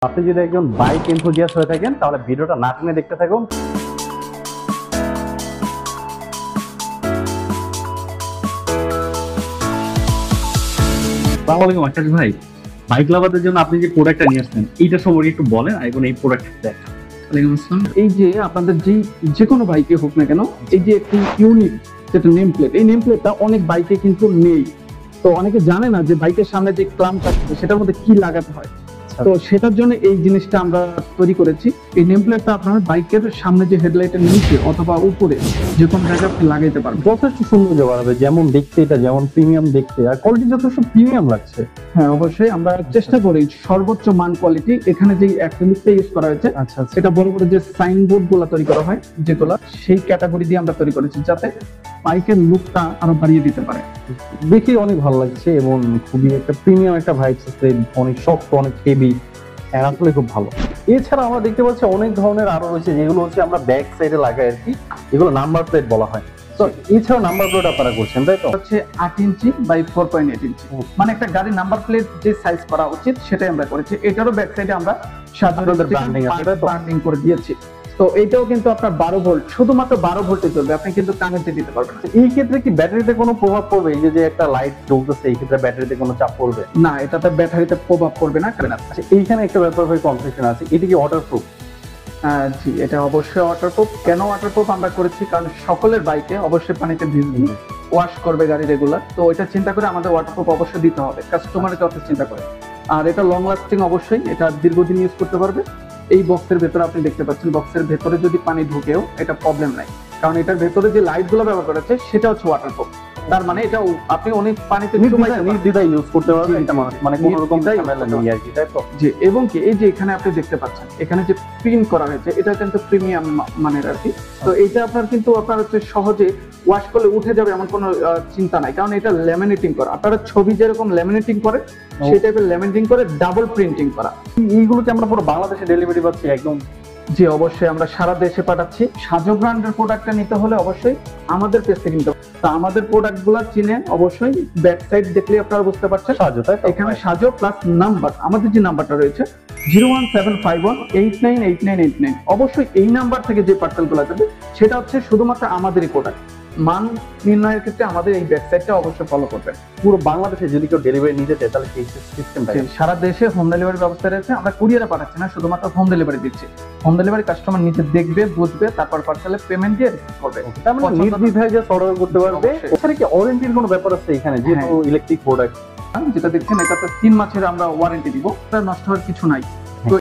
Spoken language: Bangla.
আপনি যদি একজন বাইক এনথুজিয়াস্ট হয়ে থাকেন তাহলে ভিডিওটা না টেনে দেখতে থাকুন। আসসালামু আলাইকুম আকাশ ভাই, বাইক লাভারদের জন্য আপনি যে প্রোডাক্টটা নিয়ে আসছেন এইটা সম্পর্কে একটু বলেন, এখন এই প্রোডাক্টটা দেখেন। ওয়ালাইকুম আসসালাম। এই যে আপনাদের যে কোনো বাইকে হোক না কেন, এই যে একটি ইউনিক যেটা নেম প্লেট, এই নেম প্লেটটা অনেক বাইকে কিন্তু নেই। তো অনেকে জানে না যে বাইকের সামনে যে ক্লাম্প থাকে সেটার মধ্যে কি লাগাতে হয়। তো সেটার জন্য এই জিনিসটা আমরা তৈরি করেছি। এই নেম প্লেটটা আপনার বাইকের সামনে যে হেডলাইটের নিচে অথবা উপরে যে কোনো জায়গায় আপনি লাগাইতে পারবেন। যথেষ্ট সুন্দর বাড়াবে, যেমন দেখতে এটা যেমন প্রিমিয়াম দেখতে, আর কোয়ালিটি যথেষ্ট প্রিমিয়াম লাগছে। হ্যাঁ, অবশ্যই আমরা চেষ্টা করি সর্বোচ্চ মান কোয়ালিটি। এখানে যে অ্যাক্রিলিকটা ইউজ করা হয়েছে, আচ্ছা সেটা বড় বড় যে সাইনবোর্ড গুলো তৈরি করা হয় যেগুলো, সেই ক্যাটাগরি দিয়ে আমরা তৈরি করেছি যাতে বাইকের লুকটা আরো বাড়িয়ে দিতে পারে। দেখে অনেক ভালো লাগছে এবং খুবই একটা প্রিমিয়াম একটা ভাইবস আছে, অনেক শক্ত, অনেক হেভি, আসলে খুব ভালো। এছাড়া আমরা দেখতে পাচ্ছি অনেক ধরনের আরো রয়েছে যেগুলো হচ্ছে আমরা ব্যাক সাইডে লাগাই আর কি, এগুলো নাম্বার প্লেট বলা হয়। তো এছাড়া নাম্বার প্লেট আপনারা করছেন তাই তো? হচ্ছে 8 ইঞ্চি বাই 4.8 ইঞ্চি, মানে একটা গাড়ির নাম্বার প্লেট যে সাইজ করা উচিত সেটাই আমরা করেছি। এটারও ব্যাক সাইডে আমরা ব্র্যান্ডিং করে দিয়েছি। তো এটাও কিন্তু আপনার 12 ভোল্ট, শুধুমাত্র 12 ভোল্টে চলবে, আপনি কিন্তু কানেক্টে দিতে পারবেন না। এই ক্ষেত্রে কি ব্যাটারিতে কোনো প্রভাব পড়বে? এই যে একটা লাইট জ্বলতেছে, এই ক্ষেত্রে ব্যাটারিতে কোনো চাপ পড়বে না, এটাতে ব্যাটারিতে প্রভাব পড়বে না। আচ্ছা, এইখানে একটা ব্যাপার ভাই কনফিউশন আছে, এটা কি ওয়াটারপ্রুফ? জি, এটা অবশ্যই ওয়াটারপ্রুফ। কেন ওয়াটারপ্রুফ আমরা করেছি? কারণ সকলের বাইকে অবশ্যই পানিতে ভিজবে, ওয়াশ করবে গাড়ি রেগুলার। তো এটা চিন্তা করে আমাদের ওয়াটারপ্রুফ অবশ্যই দিতে হবে, কাস্টমারের কথা চিন্তা করে। আর এটা লং লাস্টিং, অবশ্যই এটা দীর্ঘদিন ইউজ করতে পারবে। এই বক্সের ভেতরে আপনি দেখতে পাচ্ছেন, বক্সের ভেতরে যদি পানি ঢুকেও এটা প্রবলেম নাই, কারণ এটার ভেতরে যে লাইট গুলো ব্যবহার করা হচ্ছে সেটা হচ্ছে ওয়াটারপ্রুফ। তার মানে এটা আপনি অনেক পানিতে নির্দ্বিধায় ইউজ করতে পারবেন, এটা মানে কোনো রকম ঝামেলা নেই আর কি, তাই তো? জি, এবং কি এই যে এখানে আপনি দেখতে পাচ্ছেন, এখানে যে প্রিন্ট করা হয়েছে এটা কিন্তু প্রিমিয়াম মানের আর কি। তো এটা আপনার কিন্তু আপনার হচ্ছে সহজে ওয়াশ করলে উঠে যাবে এমন কোনো চিন্তা নাই, কারণ এটা ল্যামিনেটিং করা। আপনারা ছবি যেরকম ল্যামিনেটিং করে সেই টাইপের ল্যামিনেটিং করে ডাবল প্রিন্টিং করা। এইগুলোকে আমরা পুরো বাংলাদেশে ডেলিভারি পাচ্ছি একদম? জি, অবশ্যই আমরা সারা দেশে পাঠাচ্ছি। সাজো ব্র্যান্ডের প্রোডাক্টটা নিতে হলে অবশ্যই আমাদের পেজ থেকে নিতে হবে। তা আমাদের প্রোডাক্টগুলো চিনে অবশ্যই ব্যাক সাইড দেখলে আপনারা বুঝতে পারছেন সাজো, তাই তো? এখানে সাজো প্লাস নাম্বার, আমাদের যে নাম্বারটা রয়েছে 01751898989, অবশ্যই এই নাম্বার থেকে যে পার্সেলগুলো যাবে সেটা হচ্ছে শুধুমাত্র আমাদেরই প্রোডাক্ট। মান নির্ণয়ের ক্ষেত্রে আমাদের এই ওয়েবসাইটটা অবশ্যই ফলো করবেন। পুরো বাংলাদেশে যদি কেউ ডেলিভারি নিতে চায় তাহলে এই সিস্টেমটা? সারা দেশে হোম ডেলিভারি ব্যবস্থা রয়েছে, আমরা কুরিয়ারে পাঠাচ্ছি না, শুধুমাত্র হোম ডেলিভারি দিচ্ছি। হোম ডেলিভারি কাস্টমার নিজে দেখবে, বুঝবে, তারপর পার্সেলে পেমেন্ট দিয়ে রিসিভ করবে। তার মানে নির্দ্বিধায় যে অর্ডার করতে পারবে। এছাড়া কি ওয়ারেন্টির কোনো ব্যাপার আছে এখানে, যেহেতু ইলেকট্রিক প্রোডাক্ট? যেটা দেখছেন এটাতে 3 মাসের আমরা ওয়ারেন্টি দিব, এটা নষ্ট হওয়ার কিছু নাই।